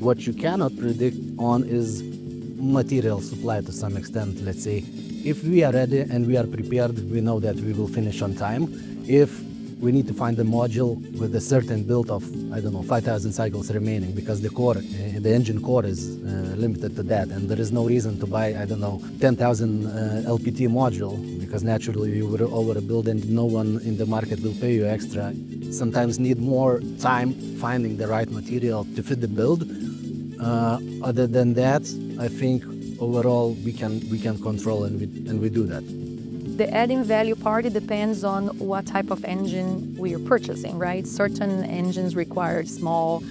What you cannot predict on is material supply to some extent, let's say. If we are ready and we are prepared, we know that we will finish on time. If we need to find a module with a certain build of, 5,000 cycles remaining, because the core, the engine core is limited to that, and there is no reason to buy, 10,000 LPT module, because naturally you will overbuild and no one in the market will pay you extra. Sometimes need more time finding the right material to fit the build. Other than that, I think overall we can control and we do that. The adding value part, it depends on what type of engine we are purchasing, right? Certain engines require small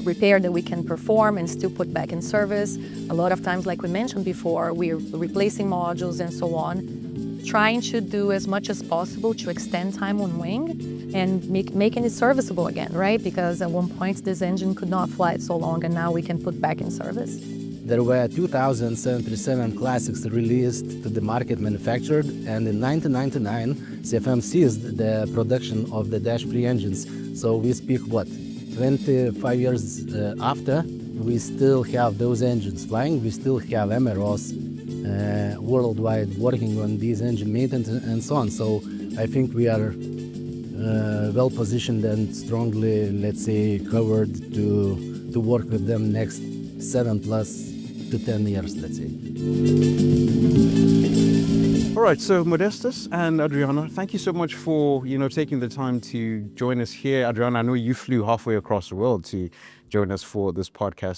repair that we can perform and still put back in service. A lot of times, like we mentioned before, we're replacing modules and so on, trying to do as much as possible to extend time on wing and making it serviceable again, right? Because at one point this engine could not fly so long, and now we can put back in service. There were 2,000 737 Classics released to the market manufactured, and in 1999, CFM ceased the production of the Dash 3 engines. So we speak, 25 years after, we still have those engines flying, we still have MROs worldwide working on these engine maintenance and so on. So I think we are well positioned and strongly, let's say, covered to work with them next 7 plus to 10 years, let's say. All right, so Modestus and Adriana, thank you so much for taking the time to join us here. Adriana, I know you flew halfway across the world to join us for this podcast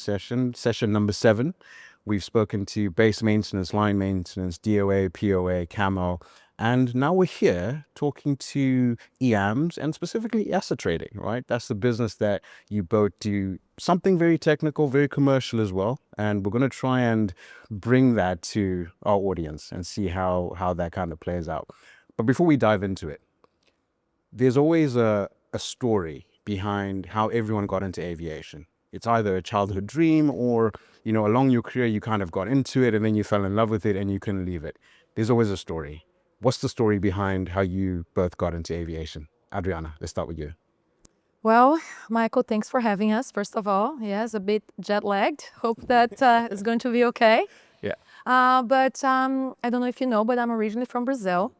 session number 7. We've spoken to base maintenance, line maintenance, DOA, POA, camo, and now we're here talking to EAMS and specifically asset trading, right? That's the business that you both do, something very technical, very commercial as well. And we're going to try and bring that to our audience and see how that kind of plays out. But before we dive into it, there's always a story behind how everyone got into aviation. It's either a childhood dream or, along your career, you kind of got into it and then you fell in love with it and you couldn't leave it. There's always a story. What's the story behind how you both got into aviation? Adriana, let's start with you. Well, Michael, thanks for having us, first of all. Yes, a bit jet-lagged. Hope that is going to be okay. Yeah. But I don't know if you know, but I'm originally from Brazil.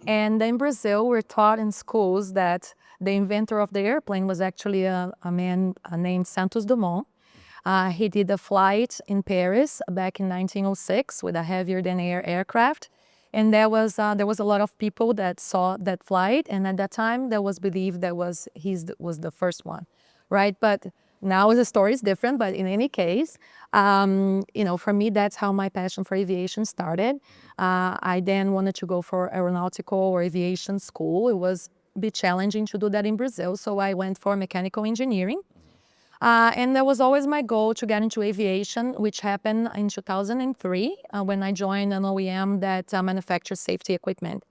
And in Brazil, we're taught in schools that the inventor of the airplane was actually a man named Santos Dumont. He did a flight in Paris back in 1906 with a heavier-than-air aircraft. And there was a lot of people that saw that flight, and at that time, there was believed that he was the first one, right? But now the story is different. But in any case, for me, that's how my passion for aviation started. I then wanted to go for aeronautical or aviation school. It was a bit challenging to do that in Brazil, so I went for mechanical engineering. And that was always my goal to get into aviation, which happened in 2003 when I joined an OEM that manufactures safety equipment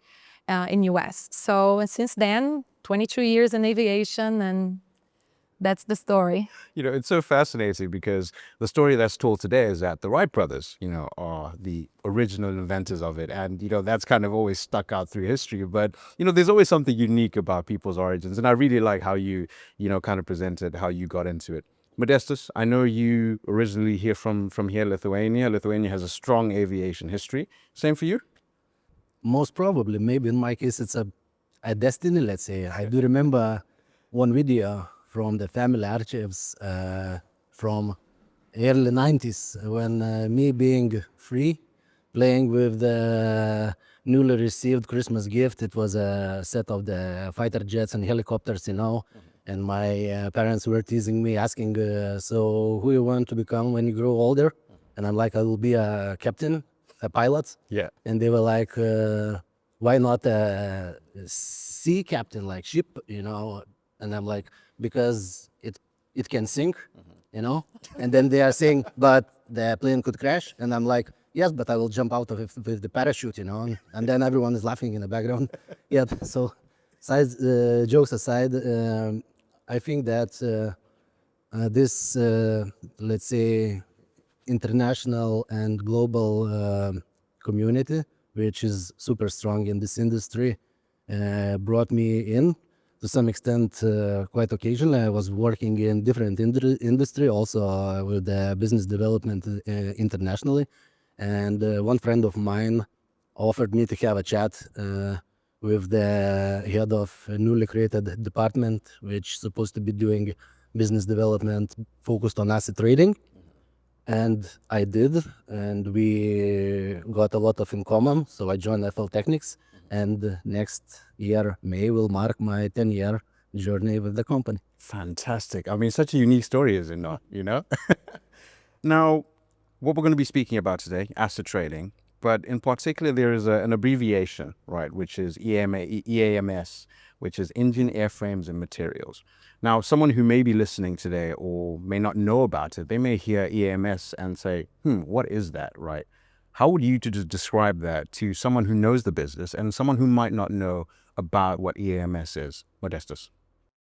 in US. So since then, 22 years in aviation, and that's the story. It's so fascinating because the story that's told today is that the Wright brothers, are the original inventors of it. And, that's kind of always stuck out through history. But, there's always something unique about people's origins. And I really like how you, kind of presented how you got into it. Modestus, I know you originally here from here, Lithuania. Lithuania has a strong aviation history. Same for you? Most probably. Maybe in my case, it's a destiny, let's say. I do remember one video from the family archives from early 90s when me being free, playing with the newly received Christmas gift. It was a set of the fighter jets and helicopters, and my parents were teasing me, asking, so who you want to become when you grow older? And I'm like, I will be a captain, a pilot. Yeah. And they were like, why not a sea captain, like ship, And I'm like, because it can sink, And then they are saying, but the plane could crash. And I'm like, yes, but I will jump out of it with the parachute, And then everyone is laughing in the background. Yeah, so jokes aside, I think that this, let's say, international and global community, which is super strong in this industry, brought me in. to some extent, quite occasionally. I was working in different industry, also with business development internationally. And one friend of mine offered me to have a chat with the head of a newly created department, which is supposed to be doing business development focused on asset trading. And I did, and we got a lot of in common. So I joined FL Technics, and next year, May, will mark my 10-year journey with the company. Fantastic. I mean, such a unique story, is it not? You know? Now, what we're going to be speaking about today, asset trading, but in particular, there is an abbreviation, right, which is EAMS, which is Engine, Airframes, and Materials. Now, someone who may be listening today or may not know about it, they may hear EAMS and say, what is that, right? How would you describe that to someone who knows the business and someone who might not know about what EAMS is? Modestus.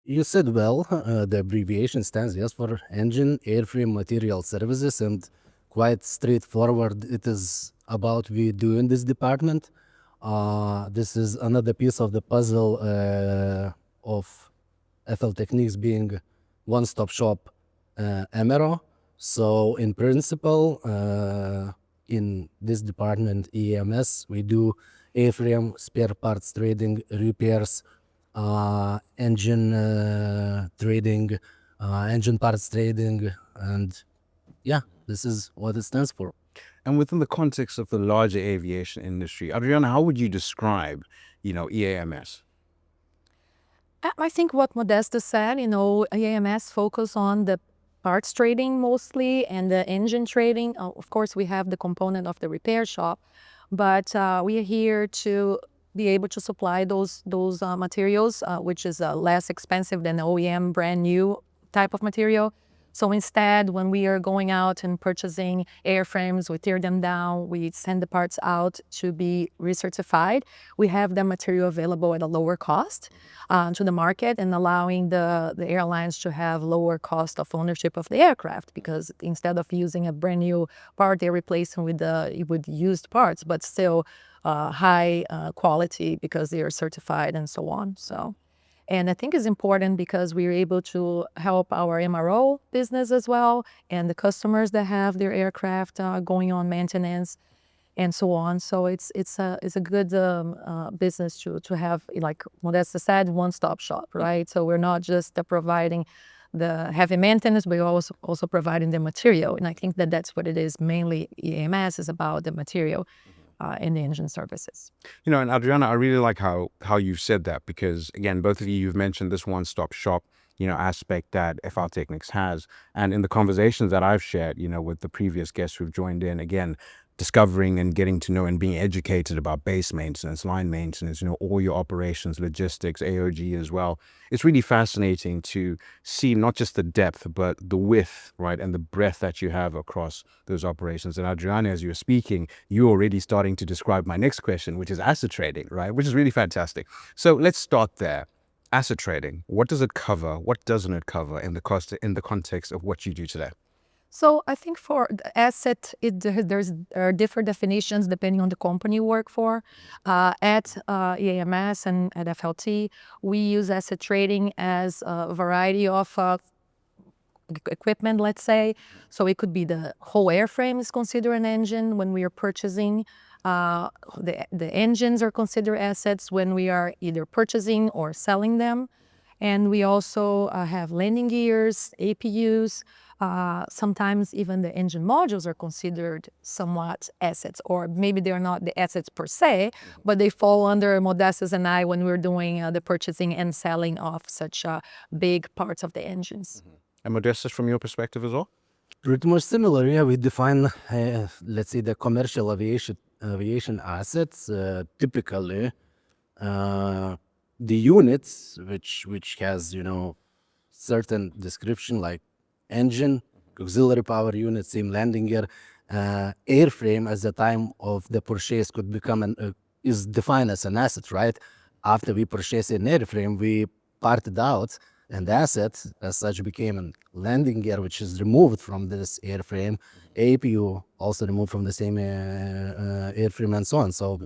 You said well, the abbreviation stands, yes, for Engine, Airframe Materials Services, and quite straightforward it is about we do in this department. This is another piece of the puzzle of FL Techniques being one-stop shop MRO. So in principle, in this department, EAMS, we do airframe, spare parts trading, repairs, engine trading, engine parts trading, and yeah, this is what it stands for. And within the context of the larger aviation industry, Adriana, how would you describe, EAMS? I think what Modesta said, EAMS focus on the parts trading mostly and the engine trading. Of course, we have the component of the repair shop, but we are here to be able to supply those materials, which is less expensive than OEM brand new type of material. So instead, when we are going out and purchasing airframes, we tear them down, we send the parts out to be recertified. We have the material available at a lower cost to the market, and allowing the airlines to have lower cost of ownership of the aircraft, because instead of using a brand new part, they're replacing with used parts, but still high quality because they are certified and so on. And I think it's important because we're able to help our MRO business as well, and the customers that have their aircraft going on maintenance and so on. So it's a good business to have, like Modesta said, one-stop shop, right? So we're not just providing the heavy maintenance, but we're also providing the material. And I think that's what it is. Mainly EAMS is about the material. In the engine services. And Adriana, I really like how you've said that, because again, both of you've mentioned this one-stop shop, aspect that FL Technics has. And in the conversations that I've shared, with the previous guests who've joined in, again, discovering and getting to know and being educated about base maintenance, line maintenance, all your operations, logistics, AOG as well. It's really fascinating to see not just the depth, but the width, right, and the breadth that you have across those operations. And Adriana, as you were speaking, you're already starting to describe my next question, which is asset trading, right, which is really fantastic. So let's start there. Asset trading, what does it cover? What doesn't it cover in the context of what you do today? So I think for the asset, there are different definitions depending on the company you work for. At EAMS and at FLT, we use asset trading as a variety of equipment, let's say. So it could be the whole airframe is considered an engine when we are purchasing. The engines are considered assets when we are either purchasing or selling them. And we also have landing gears, APUs. Sometimes even the engine modules are considered somewhat assets, or maybe they're not the assets per se, but they fall under Modestus and I when we're doing the purchasing and selling of such big parts of the engines. And Modestus, from your perspective as well? Pretty much similar, yeah. We define, let's say, the commercial aviation assets. Typically, the units which has certain description, like engine, auxiliary power unit, same landing gear, airframe at the time of the purchase could become is defined as an asset, right? After we purchase an airframe, we part it out, and the asset as such became a landing gear, which is removed from this airframe, APU also removed from the same airframe, and so on. So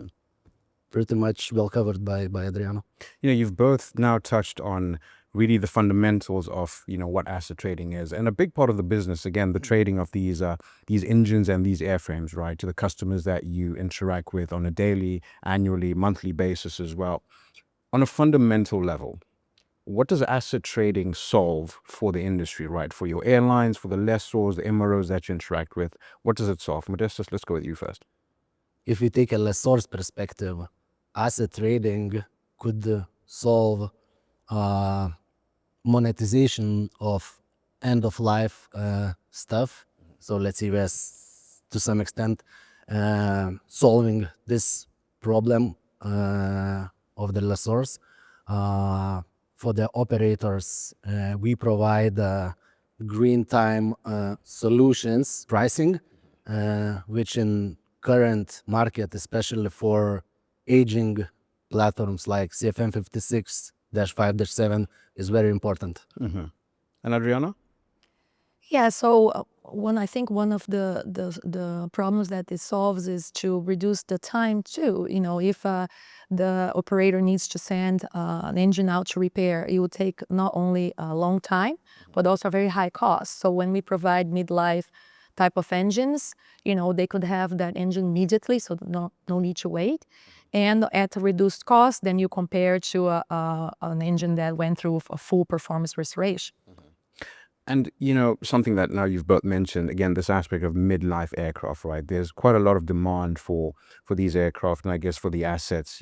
pretty much well covered by Adriano. You've both now touched on really the fundamentals of, what asset trading is. And a big part of the business, again, the trading of these engines and these airframes, right, to the customers that you interact with on a daily, annually, monthly basis as well. On a fundamental level, what does asset trading solve for the industry, right? For your airlines, for the lessors, the MROs that you interact with, what does it solve? Modestus, let's go with you first. If we take a lessor's perspective, asset trading could solve monetization of end-of-life stuff. So let's say we're to some extent solving this problem of the lessors. For the operators, we provide green time solutions pricing, which in current market, especially for aging platforms like CFM 56-5-7, is very important. And Adriana? Yeah, so I think one of the problems that this solves is to reduce the time too. If the operator needs to send an engine out to repair, it will take not only a long time, but also a very high cost. So when we provide midlife type of engines, they could have that engine immediately, so no need to wait. And at a reduced cost, then you compare to an engine that went through a full performance restoration. And, something that now you've both mentioned, again, this aspect of midlife aircraft, right? There's quite a lot of demand for these aircraft, and I guess for the assets,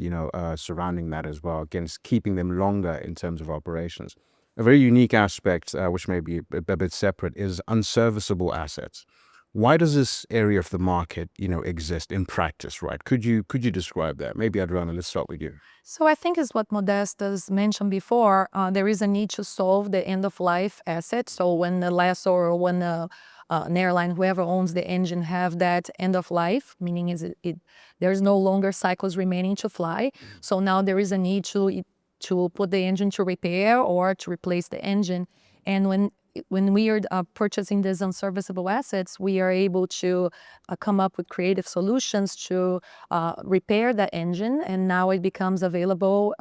surrounding that as well, against keeping them longer in terms of operations. A very unique aspect, which may be a bit separate, is unserviceable assets. Why does this area of the market, exist in practice, right? Could you describe that? Maybe Adriana, let's start with you. So I think it's what Modestus mentioned before. There is a need to solve the end-of-life asset. So when the lessor or when an airline, whoever owns the engine, have that end-of-life, meaning there's no longer cycles remaining to fly. So now there is a need to put the engine to repair or to replace the engine. And when we are purchasing these unserviceable assets, we are able to come up with creative solutions to repair that engine, and now it becomes available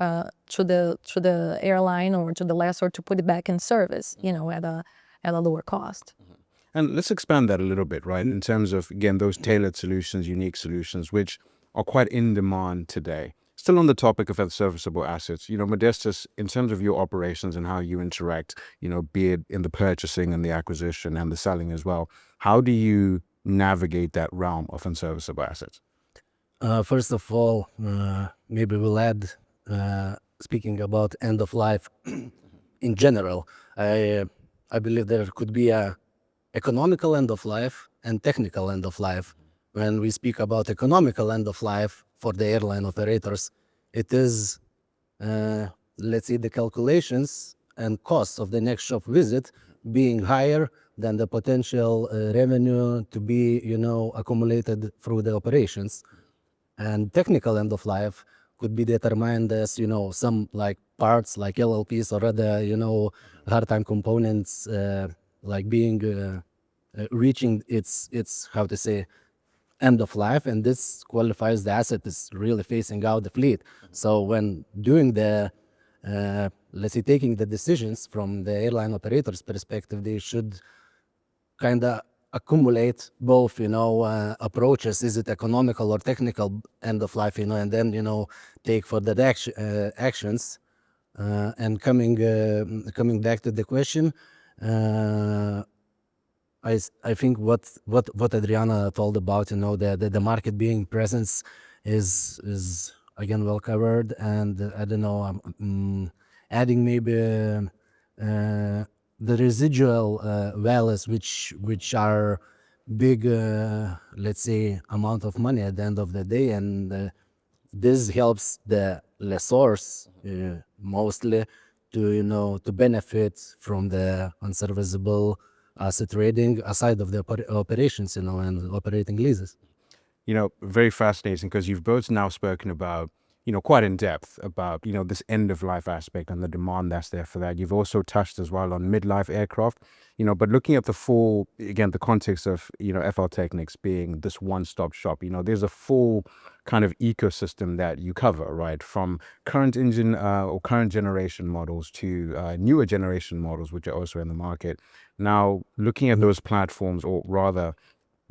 to the airline or to the lessor to put it back in service, at a lower cost. And let's expand that a little bit, right? In terms of, again, those tailored solutions, unique solutions, which are quite in demand today. Still on the topic of unserviceable assets, Modestus, in terms of your operations and how you interact, be it in the purchasing and the acquisition and the selling as well, how do you navigate that realm of unserviceable assets? First of all, maybe we'll add, speaking about end of life in general, I believe there could be a economical end of life and technical end of life. When we speak about economical end of life for the airline operators, it is, let's say, the calculations and costs of the next shop visit being higher than the potential revenue to be, accumulated through the operations. And technical end of life could be determined as, some like parts like LLPs or other, hard time components, like being reaching its how to say end of life, and this qualifies the asset is really phasing out the fleet. So when doing the let's say taking the decisions from the airline operator's perspective, they should kind of accumulate both, approaches. Is it economical or technical end of life, and then, take further actions. And coming back to the question, I think what Adriana told about, the market being presence is again well covered, and I don't know, adding maybe the residual values which are big, let's say, amount of money at the end of the day, and this helps the lessors mostly to benefit from the unserviceable asset trading aside of the operations, and operating leases. Very fascinating, because you've both now spoken about quite in depth about, this end of life aspect and the demand that's there for that. You've also touched as well on midlife aircraft, but looking at the full, again, the context of, FL Technics being this one-stop shop, there's a full kind of ecosystem that you cover, right? From current engine or current generation models to newer generation models, which are also in the market. Now, looking at those platforms, or rather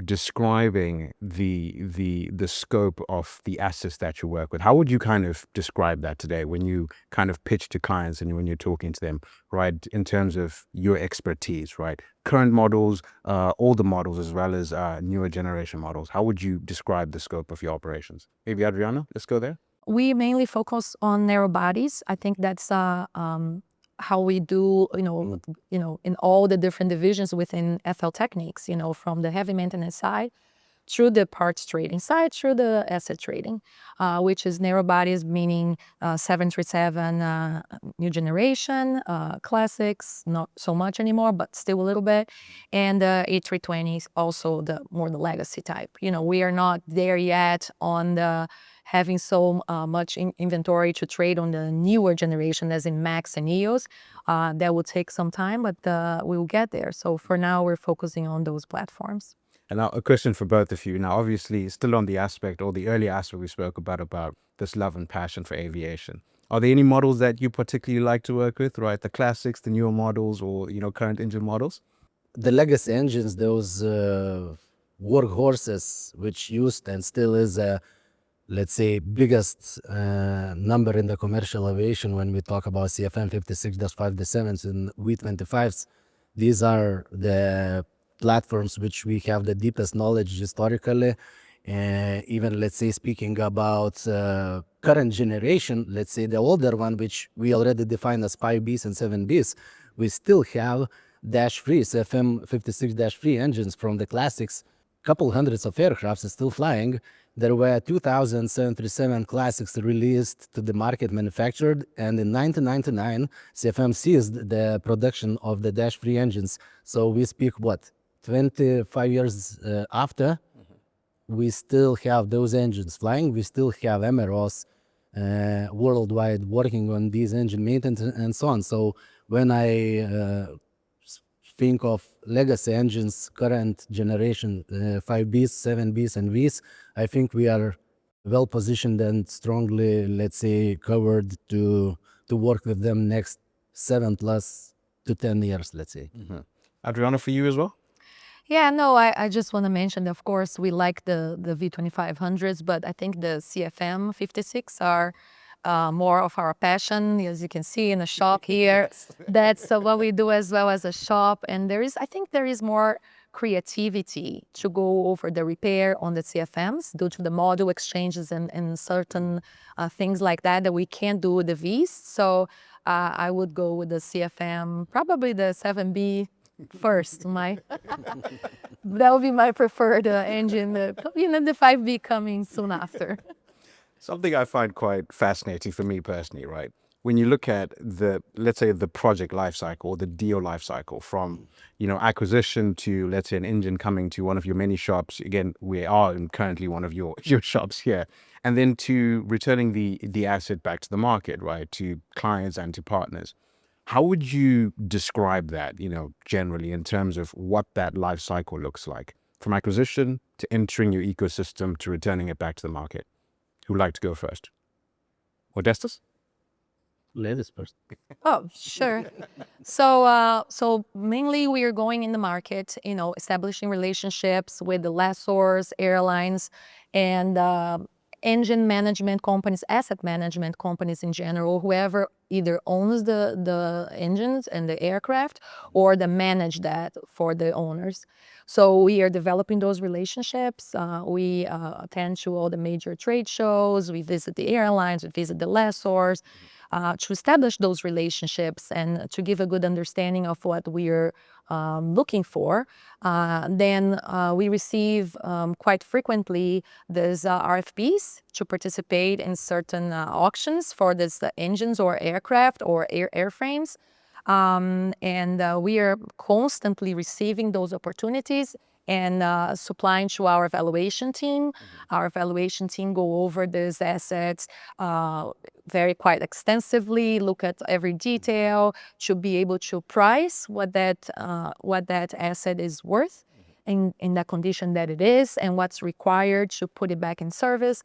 describing the scope of the assets that you work with, how would you kind of describe that today when you kind of pitch to clients and when you're talking to them, right, in terms of your expertise, right? Current models, older models, as well as newer generation models. How would you describe the scope of your operations? Maybe Adriana, let's go there. We mainly focus on narrow bodies. I think that's how we do, in all the different divisions within FL Techniques, from the heavy maintenance side through the parts trading side, through the asset trading, which is narrow bodies, meaning 737 new generation, classics, not so much anymore, but still a little bit, and the A320s, also the legacy type. We are not there yet on the having so much inventory to trade on the newer generation, as in Max and EOS. That will take some time, but we will get there. So for now, we're focusing on those platforms. And now a question for both of you. Now, obviously, still on the aspect, or the earlier aspect we spoke about this love and passion for aviation. Are there any models that you particularly like to work with, right? The classics, the newer models, or, current engine models? The legacy engines, those workhorses, which used and still is let's say, biggest number in the commercial aviation when we talk about CFM 56-5-7s and V25s. These are the platforms which we have the deepest knowledge historically. Even, let's say, speaking about current generation, let's say the older one, which we already define as 5Bs and 7Bs, we still have -3 CFM 56-3 engines from the classics. Couple hundreds of aircrafts is still flying. There were 2,000 737 classics released to the market, manufactured, and in 1999, CFM ceased the production of the -3 engines. So we speak, 25 years after, we still have those engines flying. We still have MROs worldwide working on these engine maintenance and so on. So when I think of legacy engines, current generation 5Bs, 7Bs, and Vs, I think we are well positioned and strongly, let's say, covered to work with them next 7+ to 10 years, let's say. Adriana, for you as well? Yeah, no, I just want to mention, of course, we like the V2500s, but I think the CFM 56 are more of our passion, as you can see in the shop here. That's what we do as well as a shop. And I think there is more creativity to go over the repair on the CFMs due to the module exchanges and certain things like that we can't do with the Vs. So I would go with the CFM, probably the 7B first. That would be my preferred engine. The 5B coming soon after. Something I find quite fascinating for me personally, right? When you look at let's say the project lifecycle, or the deal lifecycle, from, acquisition to, let's say, an engine coming to one of your many shops. Again, we are currently one of your shops here. And then to returning the asset back to the market, right? To clients and to partners. How would you describe that, generally, in terms of what that life cycle looks like? From acquisition to entering your ecosystem to returning it back to the market. Who would like to go first? Modestus? Ladies first. Oh, sure. So mainly we are going in the market, establishing relationships with the lessors, airlines, and engine management companies, asset management companies in general, whoever either owns the engines and the aircraft or that manage that for the owners. So we are developing those relationships. We attend to all the major trade shows. We visit the airlines, we visit the lessors to establish those relationships and to give a good understanding of what we're looking for. Then we receive quite frequently these RFPs to participate in certain auctions for these engines or aircraft or airframes. And we are constantly receiving those opportunities and supplying to our evaluation team. Our evaluation team go over these assets very quite extensively, look at every detail to be able to price what that asset is worth in the condition that it is, and what's required to put it back in service,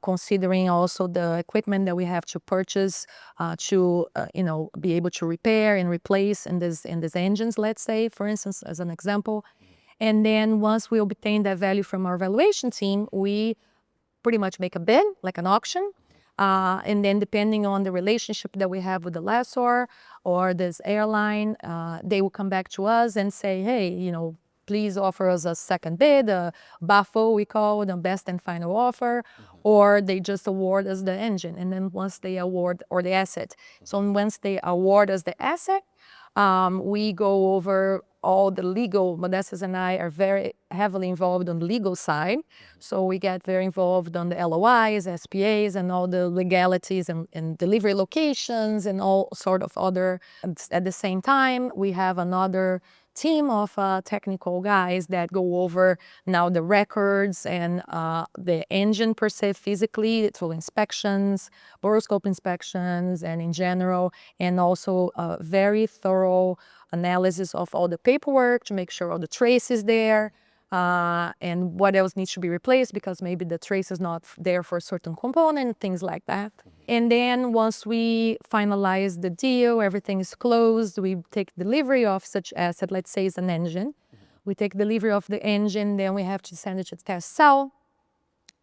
considering also the equipment that we have to purchase to be able to repair and replace in these engines, let's say, for instance, as an example. And then once we obtain that value from our valuation team, we pretty much make a bid, like an auction. And then depending on the relationship that we have with the lessor or this airline, they will come back to us and say, hey, please offer us a second bid, a BAFO we call it, the best and final offer, or they just award us the engine. And then once they award, or the asset. So once they award us the asset, we go over all the legal. Modestas and I are very heavily involved on the legal side. So we get very involved on the LOIs, SPAs, and all the legalities and delivery locations and all sort of other. At the same time, we have another team of technical guys that go over now the records and the engine per se physically through inspections, boroscope inspections, and in general, and also a very thorough analysis of all the paperwork to make sure all the trace is there, and what else needs to be replaced because maybe the trace is not there for a certain component, things like that. And then once we finalize the deal, everything is closed, we take delivery of such asset, let's say it's an engine. We take delivery of the engine, then we have to send it to the test cell,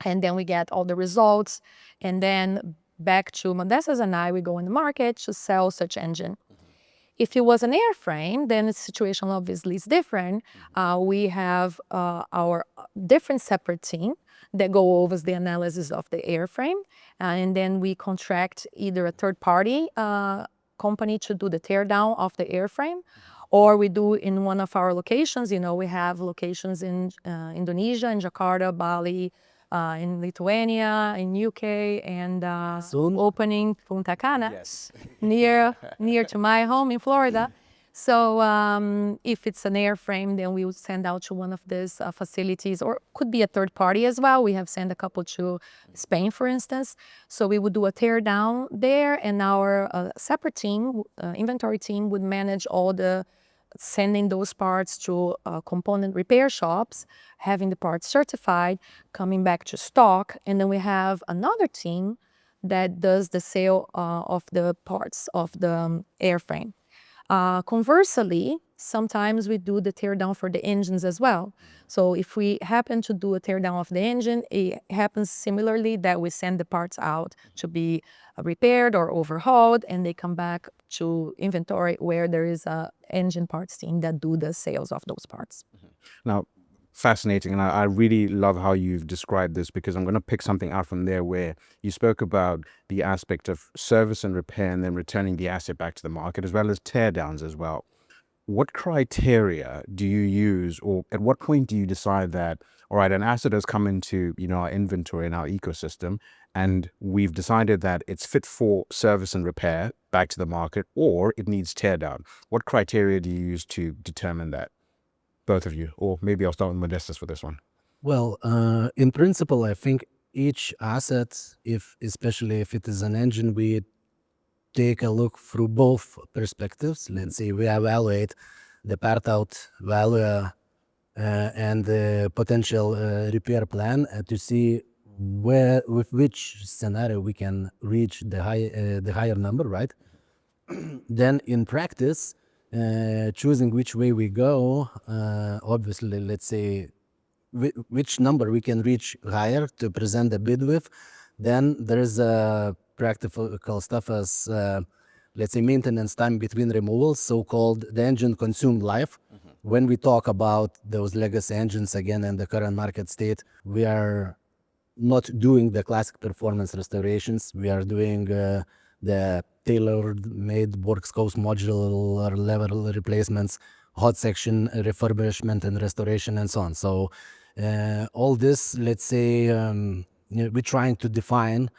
and then we get all the results, and then back to Modestas and I, we go in the market to sell such engine. If it was an airframe, then the situation obviously is different. We have our different separate team that go over the analysis of the airframe, and then we contract either a third-party company to do the teardown of the airframe, or we do in one of our locations. We have locations in Indonesia, in Jakarta, Bali, in Lithuania, in UK, and Soon opening Punta Cana, Yes. near to my home in Florida. So if it's an airframe, then we would send out to one of these facilities, or could be a third party as well. We have sent a couple to Spain, for instance. So we would do a tear down there, and our separate team, inventory team, would manage all the sending those parts to component repair shops, having the parts certified, coming back to stock, and then we have another team that does the sale of the parts of the airframe. Conversely, sometimes we do the teardown for the engines as well. So if we happen to do a teardown of the engine, it happens similarly that we send the parts out to be repaired or overhauled, and they come back to inventory where there is a engine parts team that do the sales of those parts. Now, fascinating. And I really love how you've described this, because I'm going to pick something out from there where you spoke about the aspect of service and repair and then returning the asset back to the market, as well as teardowns as well. What criteria do you use, or at what point do you decide that, all right, an asset has come into our inventory and our ecosystem, and we've decided that it's fit for service and repair back to the market, or it needs teardown? What criteria do you use to determine that? Both of you, or maybe I'll start with Modestas for this one. Well, in principle, I think each asset, especially if it is an engine, we take a look through both perspectives. Let's say we evaluate the part out value and the potential repair plan to see with which scenario we can reach the higher number, right? Then in practice, choosing which way we go, obviously, let's say which number we can reach higher to present a bid with. Then there is a practical stuff as let's say maintenance time between removals, so-called the engine consumed life. When we talk about those legacy engines again in the current market state, we are not doing the classic performance restorations. We are doing the tailor-made work scopes, modular level replacements, hot section refurbishment and restoration, and so on. So all this, let's say, we're trying to define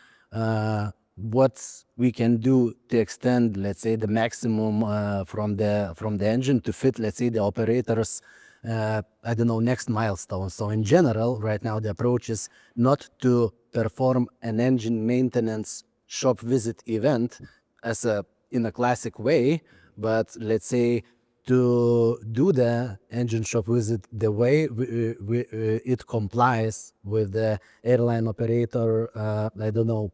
what we can do to extend, let's say, the maximum from the engine to fit, let's say, the operator's I don't know, next milestone. So in general, right now the approach is not to perform an engine maintenance shop visit event as in a classic way, but let's say to do the engine shop visit the way it complies with the airline operator, I don't know,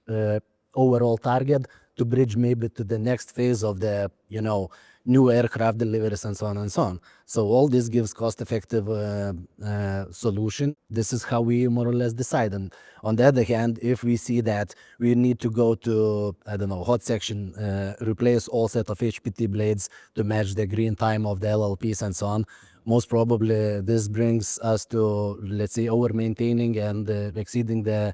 uh, overall target to bridge maybe to the next phase of the new aircraft deliveries and so on and so on. So all this gives cost-effective solution. This is how we more or less decide. And on the other hand, if we see that we need to go to, I don't know, hot section, replace all set of HPT blades to match the green time of the LLPs and so on, most probably this brings us to, let's say, over maintaining and exceeding the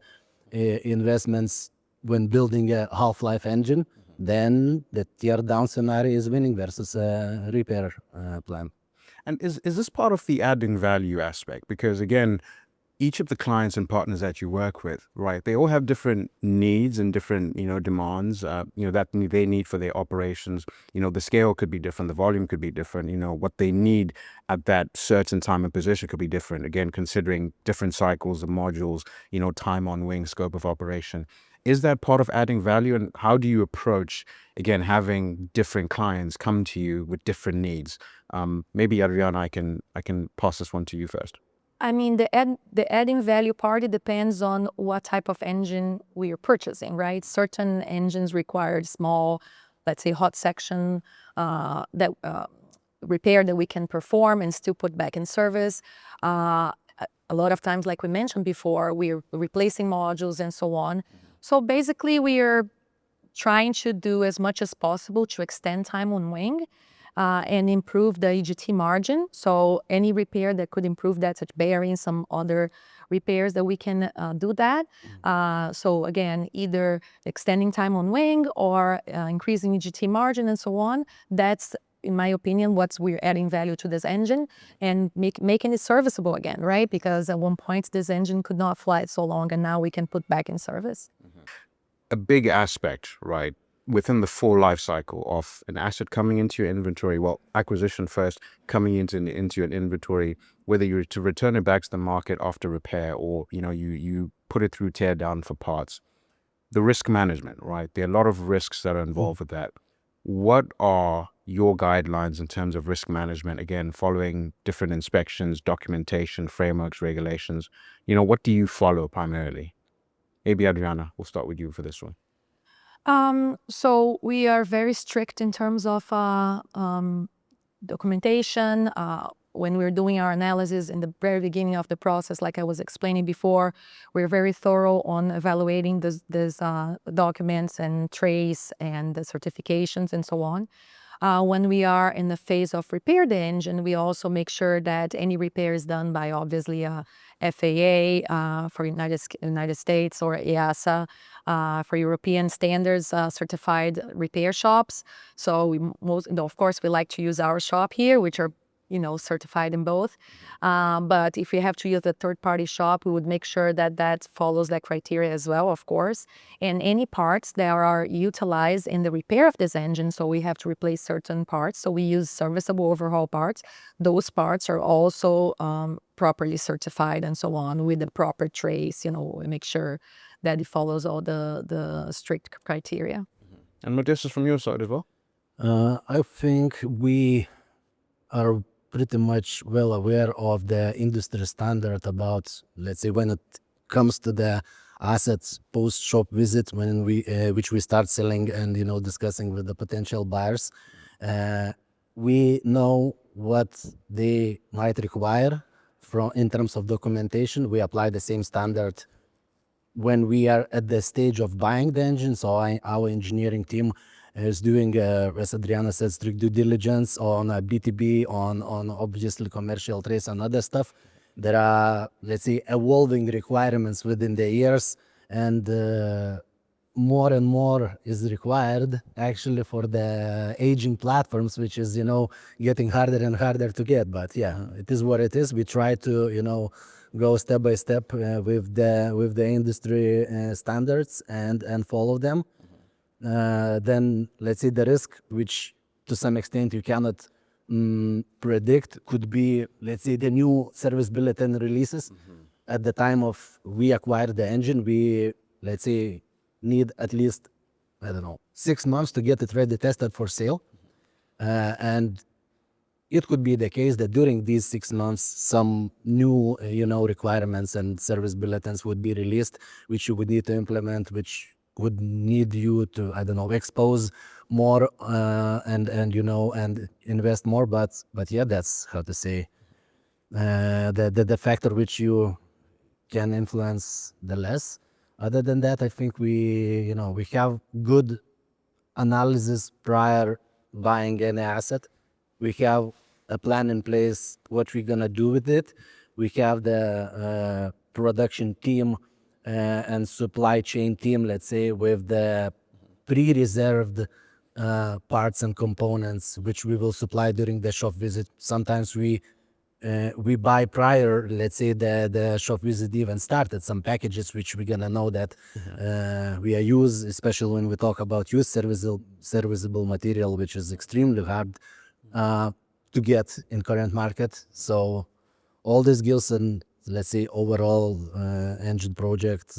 investments when building a half-life engine, then the tear-down scenario is winning versus a repair plan. And is this part of the adding value aspect? Because again, each of the clients and partners that you work with, right, they all have different needs and different, demands, that they need for their operations. The scale could be different, the volume could be different, what they need at that certain time and position could be different. Again, considering different cycles of modules, time on wing, scope of operation. Is that part of adding value? And how do you approach, again, having different clients come to you with different needs? Maybe Adriana, I can pass this one to you first. I mean, the adding value part, it depends on what type of engine we are purchasing, right? Certain engines require small, let's say, hot section repair that we can perform and still put back in service. A lot of times, like we mentioned before, we're replacing modules and so on. So basically, we are trying to do as much as possible to extend time on wing and improve the EGT margin. So any repair that could improve that, such bearings, some other repairs that we can do that. So again, either extending time on wing or increasing EGT margin and so on. That's, in my opinion, what we're adding value to this engine and making it serviceable again, right? Because at one point, this engine could not fly so long, and now we can put back in service. A big aspect, right, within the full life cycle of an asset coming into your inventory, well, acquisition first, coming into an inventory, whether you're to return it back to the market after repair or, you put it through tear down for parts. The risk management, right? There are a lot of risks that are involved with that. What are your guidelines in terms of risk management, again, following different inspections, documentation, frameworks, regulations? What do you follow primarily? Maybe Adriana, we'll start with you for this one. So we are very strict in terms of documentation. When we're doing our analysis in the very beginning of the process, like I was explaining before, we're very thorough on evaluating these documents and trace and the certifications and so on. When we are in the phase of repair the engine, we also make sure that any repair is done by obviously FAA for United States or EASA for European standards certified repair shops. So of course, we like to use our shop here, which are certified in both. But if we have to use a third-party shop, we would make sure that follows that criteria as well, of course. And any parts that are utilized in the repair of this engine, so we have to replace certain parts, so we use serviceable overhaul parts. Those parts are also properly certified and so on with the proper trace, we make sure that it follows all the strict criteria. And Modestus, from your side as well? I think we are pretty much well aware of the industry standard about, let's say, when it comes to the assets post-shop visit, when which we start selling and discussing with the potential buyers. We know what they might require in terms of documentation. We apply the same standard when we are at the stage of buying the engine. So our engineering team is doing, as Adriana said, strict due diligence on BTB, on obviously commercial trace and other stuff. There are, let's say, evolving requirements within the years, and more and more is required actually for the aging platforms, which is, getting harder and harder to get. But yeah, it is what it is. We try to, go step by step with the industry standards and follow them. Then let's say the risk, which to some extent you cannot predict could be, let's say, the new service bulletin releases. At the time of we acquire the engine, we, let's say, need at least, I don't know, 6 months to get it ready tested for sale. And it could be the case that during these 6 months, some new, requirements and service bulletins would be released, which you would need to implement, which would need you to, I don't know, expose more and invest more. But yeah, that's how to say the factor which you can influence the less. Other than that, I think we have good analysis prior buying any asset. We have a plan in place what we're gonna do with it. We have the production team and supply chain team, let's say, with the pre-reserved parts and components which we will supply during the shop visit. Sometimes we buy prior, let's say the shop visit even started, some packages which we're gonna know that we are used, especially when we talk about used serviceable material, which is extremely hard to get in current market. So all this gives an, let's say, overall engine project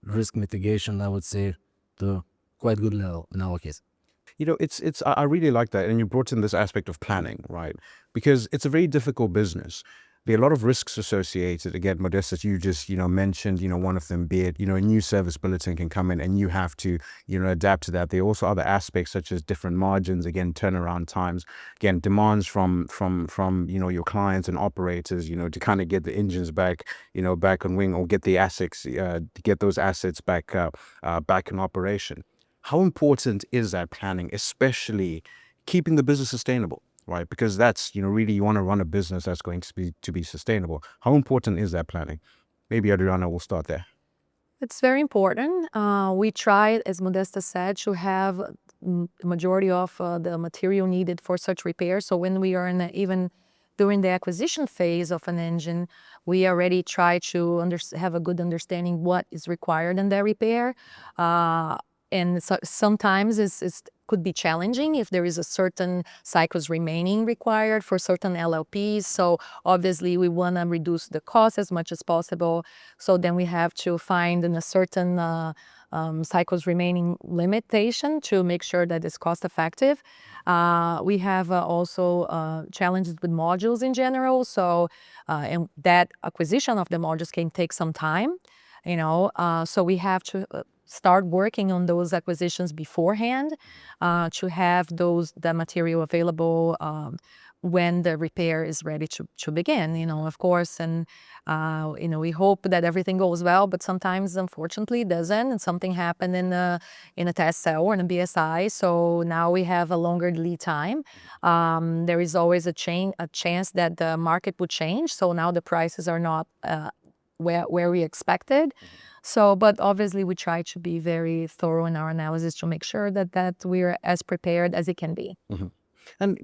risk mitigation, I would say, to quite good level in our case. I really like that. And you brought in this aspect of planning, right? Because it's a very difficult business. There are a lot of risks associated. Again, Modestus, you just, mentioned, one of them, be it, a new service bulletin can come in and you have to, adapt to that. There are also other aspects such as different margins, again, turnaround times, again, demands from your clients and operators, to kind of get the engines back, back on wing, or get the assets, to get those assets back in operation. How important is that planning, especially keeping the business sustainable, right? Because that's, really, you want to run a business that's going to be sustainable. How important is that planning? Maybe Adriana will start there. It's very important. We try, as Modesta said, to have the majority of the material needed for such repairs. So when we are even during the acquisition phase of an engine, we already try to have a good understanding what is required in the repair. And so sometimes it could be challenging if there is a certain cycles remaining required for certain LLPs. So obviously we want to reduce the cost as much as possible. So then we have to find in a certain cycles remaining limitation to make sure that it's cost effective. We have also challenges with modules in general. So and that acquisition of the modules can take some time, so we have to start working on those acquisitions beforehand to have the material available when the repair is ready to begin, of course. And, we hope that everything goes well, but sometimes, unfortunately, it doesn't. And something happened in a test cell or in a BSI. So now we have a longer lead time. There is always a chance that the market would change. So now the prices are not where we expected. So, but obviously we try to be very thorough in our analysis to make sure that we're as prepared as it can be. Mm-hmm. And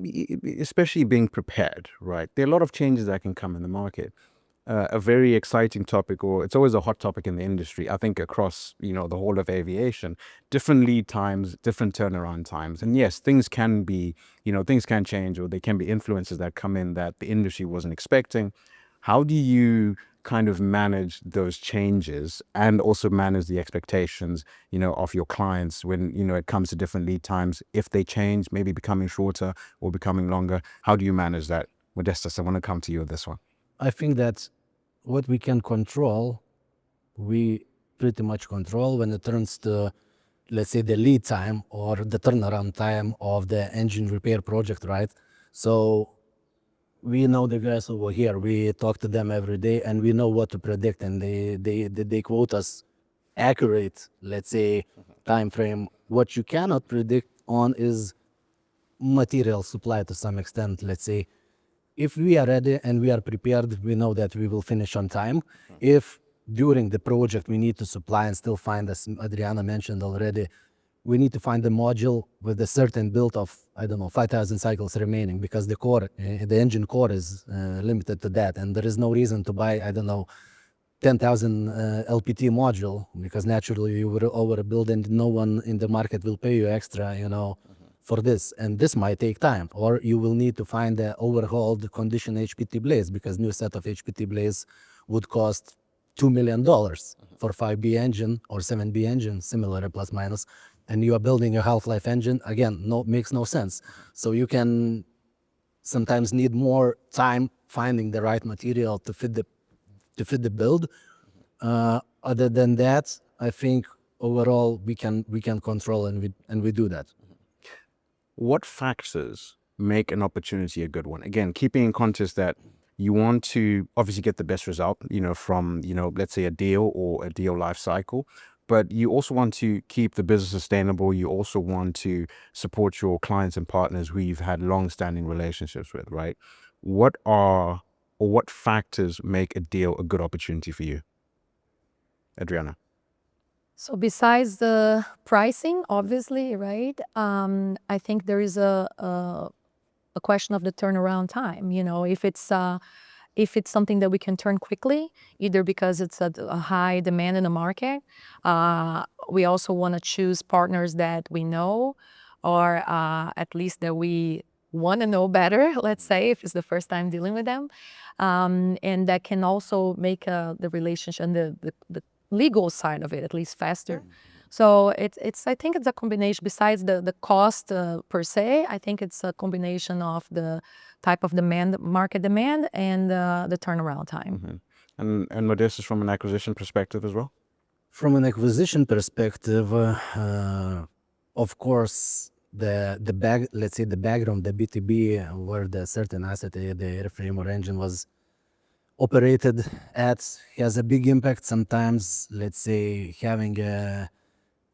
especially being prepared, right? There are a lot of changes that can come in the market. A very exciting topic, or it's always a hot topic in the industry, I think, across, the whole of aviation, different lead times, different turnaround times. And yes, things can be, things can change, or there can be influences that come in that the industry wasn't expecting. How do you kind of manage those changes and also manage the expectations, of your clients when, it comes to different lead times? If they change, maybe becoming shorter or becoming longer, how do you manage that? Modestus, I want to come to you with this one. I think that what we can control, we pretty much control when it turns to, let's say, the lead time or the turnaround time of the engine repair project, right? So we know the guys over here, we talk to them every day, and we know what to predict, and they quote us accurate, let's say, time frame. What you cannot predict on is material supply to some extent. Let's say, if we are ready and we are prepared, we know that we will finish on time. If during the project we need to supply and still find, as Adriana mentioned already, we need to find a module with a certain build of, 5,000 cycles remaining, because the core, the engine core is limited to that. And there is no reason to buy, 10,000 LPT module, because naturally you will overbuild and no one in the market will pay you extra, for this, and this might take time. Or you will need to find the overhauled condition HPT blades, because new set of HPT blades would cost $2 million for 5B engine or 7B engine, similar plus minus, and you are building a half-life engine, again, makes no sense. So you can sometimes need more time finding the right material to fit the build. Other than that, I think overall we can control, and we do that. What factors make an opportunity a good one? Again, keeping in context that you want to obviously get the best result, from, let's say a deal or a deal life cycle, but you also want to keep the business sustainable. You also want to support your clients and partners who you've had long-standing relationships with, right? What factors make a deal a good opportunity for you, Adriana? So besides the pricing, obviously, right? I think there is a question of the turnaround time. If it's something that we can turn quickly, either because it's a high demand in the market, we also want to choose partners that we know, or at least that we want to know better, let's say, if it's the first time dealing with them. And that can also make the relationship and the legal side of it at least faster. So I think it's a combination. Besides the cost per se, I think it's a combination of the type of demand, market demand, and the turnaround time. And Modestus, from an acquisition perspective as well? From an acquisition perspective, of course, let's say the background, the BTB, where the certain asset, the airframe or engine was operated at, has a big impact. Sometimes, let's say, having a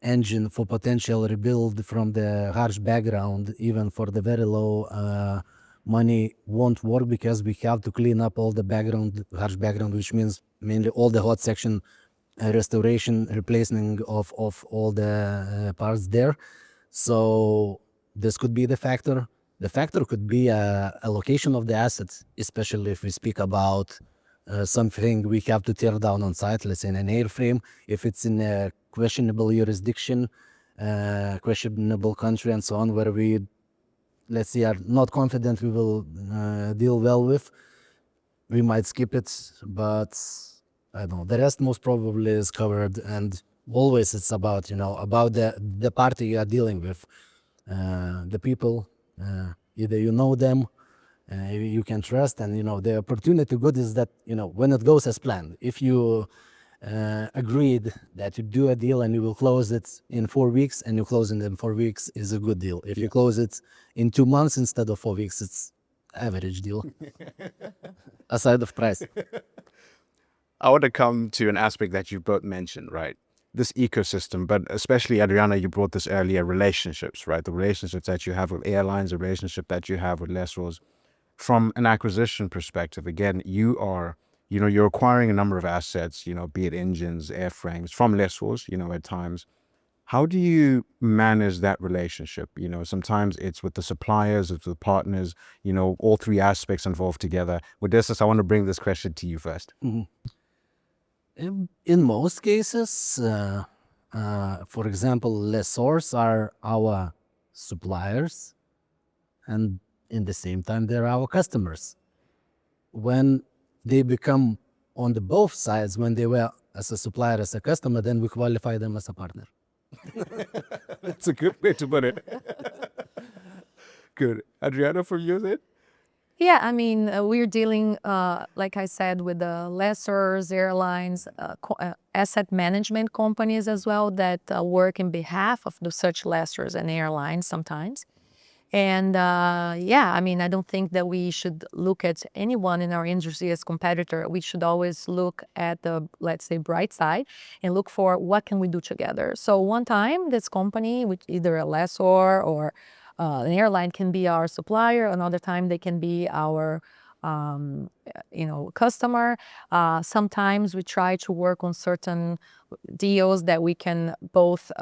engine for potential rebuild from the harsh background, even for the very low money, won't work, because we have to clean up all the harsh background, which means mainly all the hot section restoration, replacement of all the parts there. So this could be the factor. The factor could be a location of the assets, especially if we speak about something we have to tear down on site, let's say in an airframe. If it's in a questionable jurisdiction, questionable country and so on, where we, let's say, are not confident we will deal well with, we might skip it. But I don't know, the rest most probably is covered. And always it's about, about the party you are dealing with, the people, either you know them, you can trust, and the opportunity good is that when it goes as planned. If you agreed that you do a deal and you will close it in 4 weeks, and you close it in 4 weeks, is a good deal. If you close it in 2 months instead of 4 weeks, it's average deal. Aside of price. I want to come to an aspect that you both mentioned, right? This ecosystem, but especially Adriana, you brought this earlier, relationships, right? The relationships that you have with airlines, the relationship that you have with lessors. From an acquisition perspective, again, you're acquiring a number of assets, be it engines, airframes, from lessors, at times. How do you manage that relationship? Sometimes it's with the suppliers, it's with partners, all three aspects involved together. With this, I want to bring this question to you first. In most cases, for example, lessors are our suppliers, and in the same time, they're our customers. When they become on the both sides, when they were as a supplier, as a customer, then we qualify them as a partner. That's a good way to put it. Good. Adriana, from your side? Yeah, I mean, we're dealing, like I said, with the lessors, airlines, asset management companies as well that work in behalf of such lessors and airlines sometimes. And yeah, I mean, I don't think that we should look at anyone in our industry as competitor. We should always look at the, let's say, bright side and look for what can we do together. So one time, this company, which either a lessor or an airline, can be our supplier. Another time, they can be our customer. Sometimes we try to work on certain deals that we can both,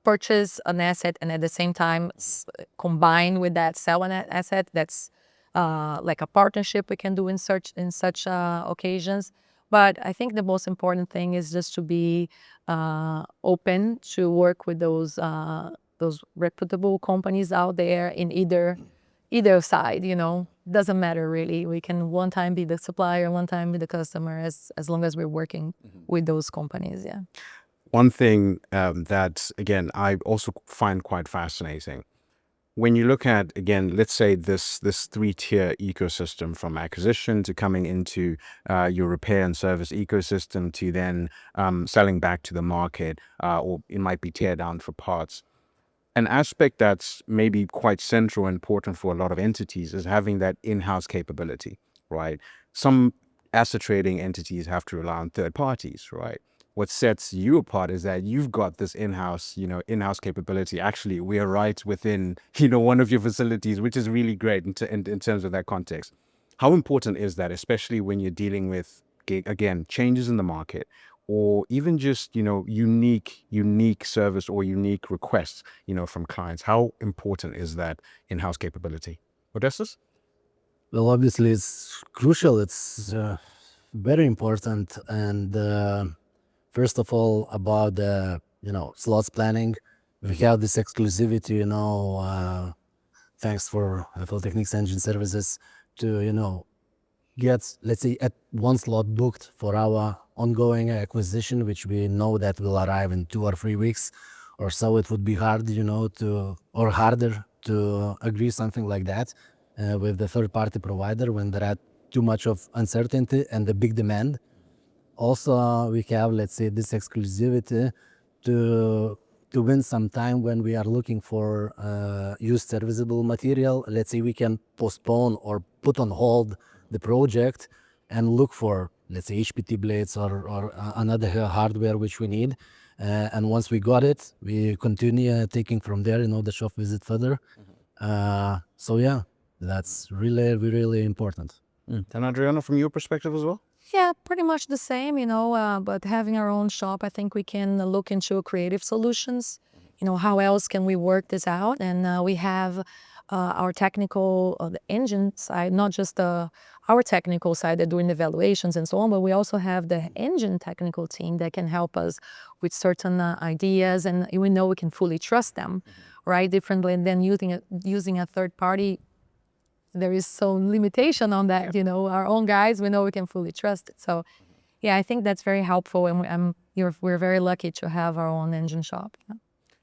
purchase an asset and at the same time combine with that, sell an asset. That's like a partnership we can do in such occasions. But I think the most important thing is just to be open to work with those those reputable companies out there in either side, doesn't matter really. We can one time be the supplier, one time be the customer, as long as we're working with those companies. Yeah. One thing that, again, I also find quite fascinating, when you look at, again, let's say this three-tier ecosystem, from acquisition to coming into your repair and service ecosystem to then selling back to the market, or it might be tear down for parts. An aspect that's maybe quite central and important for a lot of entities is having that in-house capability, right? Some asset trading entities have to rely on third parties, right? What sets you apart is that you've got this in-house capability. Actually, we are right within, one of your facilities, which is really great in terms of that context. How important is that, especially when you're dealing with, again, changes in the market, or even just, unique service or unique requests, from clients? How important is that in-house capability? Odessus? Well, obviously, it's crucial. It's very important. And first of all, about the slots planning, we have this exclusivity. Thanks for FL Technics Engine Services to get, let's say, at one slot booked for our ongoing acquisition, which we know that will arrive in 2 or 3 weeks or so. It would be hard, harder to agree something like that with the third party provider when there are too much of uncertainty and a big demand. Also, we have, let's say, this exclusivity to win some time when we are looking for used serviceable material. Let's say we can postpone or put on hold the project and look for, let's say, HPT blades or another hardware which we need. And once we got it, we continue taking from there, the shop visit further. So yeah, that's really, really important. And Adriana, from your perspective as well? Yeah, pretty much the same, but having our own shop, I think we can look into creative solutions. How else can we work this out? And we have our technical, the engine side, not just our technical side that doing evaluations and so on, but we also have the engine technical team that can help us with certain ideas, and we know we can fully trust them, right? Differently than using a third party. There is some limitation on that, our own guys, we know we can fully trust it. So yeah, I think that's very helpful, and we're very lucky to have our own engine shop.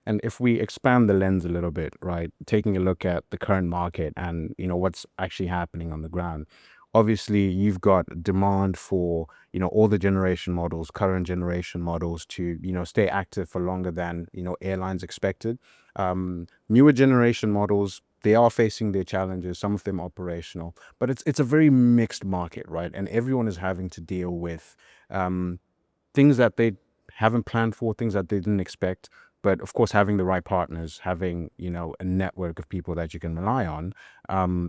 And if we expand the lens a little bit, right, taking a look at the current market and, what's actually happening on the ground, obviously you've got demand for, all the generation models, current generation models to, stay active for longer than, airlines expected. Newer generation models, they are facing their challenges, some of them operational, but it's a very mixed market, right? And everyone is having to deal with things that they haven't planned for, things that they didn't expect. But of course, having the right partners, having, a network of people that you can rely on,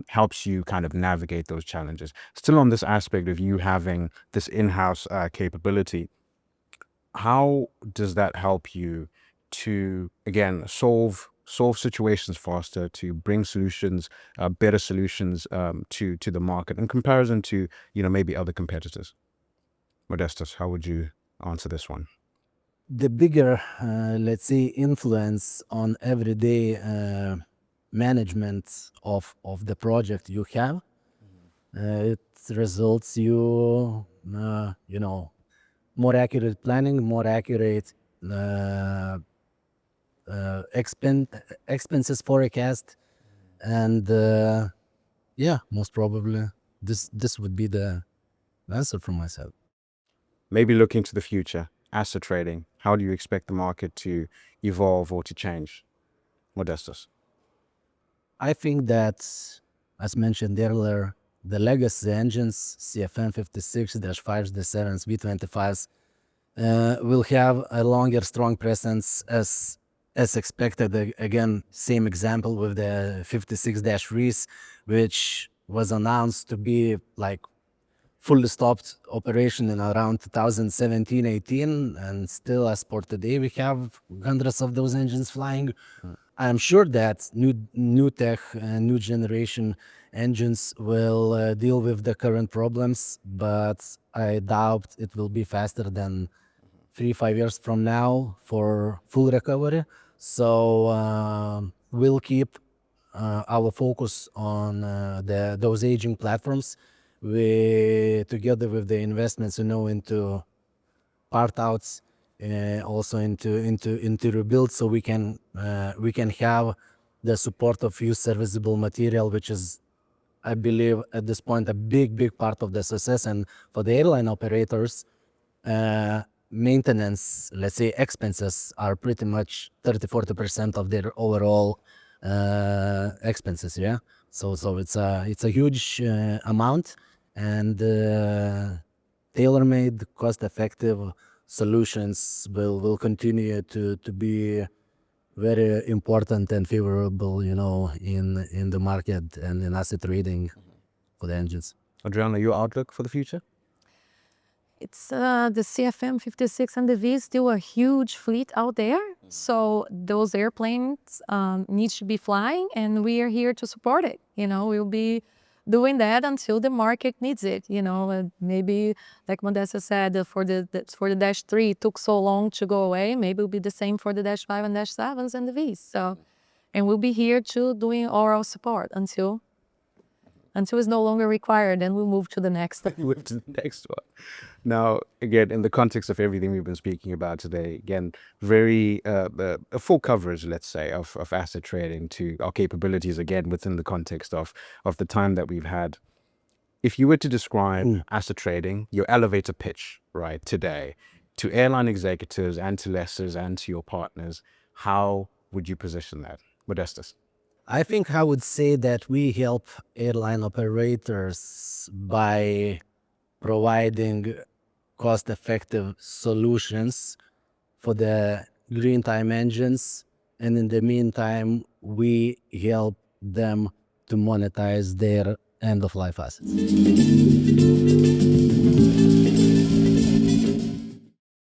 helps you kind of navigate those challenges. Still on this aspect of you having this in-house capability, how does that help you to, again, solve situations faster, to bring solutions, better solutions to the market in comparison to, maybe other competitors? Modestus, how would you answer this one? The bigger, let's say, influence on everyday management of the project you have, it results more accurate planning, more accurate expenses forecast, and yeah, most probably this would be the answer from myself. Maybe looking to the future, asset trading, how do you expect the market to evolve or to change? Modestus. I think that, as mentioned earlier, the legacy engines, CFM 56-5s, the 7s, V25s, will have a longer, strong presence as expected. Again, same example with the 56-3s, which was announced to be like fully stopped operation in around 2017-18, and still as for today we have hundreds of those engines flying. I'm sure that new tech and new generation engines will deal with the current problems, but I doubt it will be faster than 3-5 years from now for full recovery. So we'll keep our focus on those aging platforms. We, together with the investments, into part outs, also into rebuild, so we can have the support of used serviceable material, which is, I believe, at this point, a big part of the success. And for the airline operators, maintenance, let's say, expenses are pretty much 30-40% of their overall expenses. Yeah. So it's a huge amount, and tailor-made, cost-effective solutions will continue to be very important and favorable, in the market and in asset trading for the engines. Adriana, your outlook for the future? It's the CFM 56 and the V is still a huge fleet out there. So those airplanes need to be flying, and we are here to support it. We'll be doing that until the market needs it. Maybe like Modesta said, for the Dash 3, it took so long to go away. Maybe it'll be the same for the Dash 5 and Dash 7s and the Vs. So, and we'll be here to doing oral support until it's no longer required, and we'll move to the next. Move to the next one. Now, again, in the context of everything we've been speaking about today, again, very a full coverage, let's say, of asset trading to our capabilities, again, within the context of the time that we've had. If you were to describe asset trading, your elevator pitch, right, today, to airline executives and to lessors and to your partners, how would you position that? Modestus? I think I would say that we help airline operators by providing cost-effective solutions for the green time engines, and in the meantime, we help them to monetize their end-of-life assets.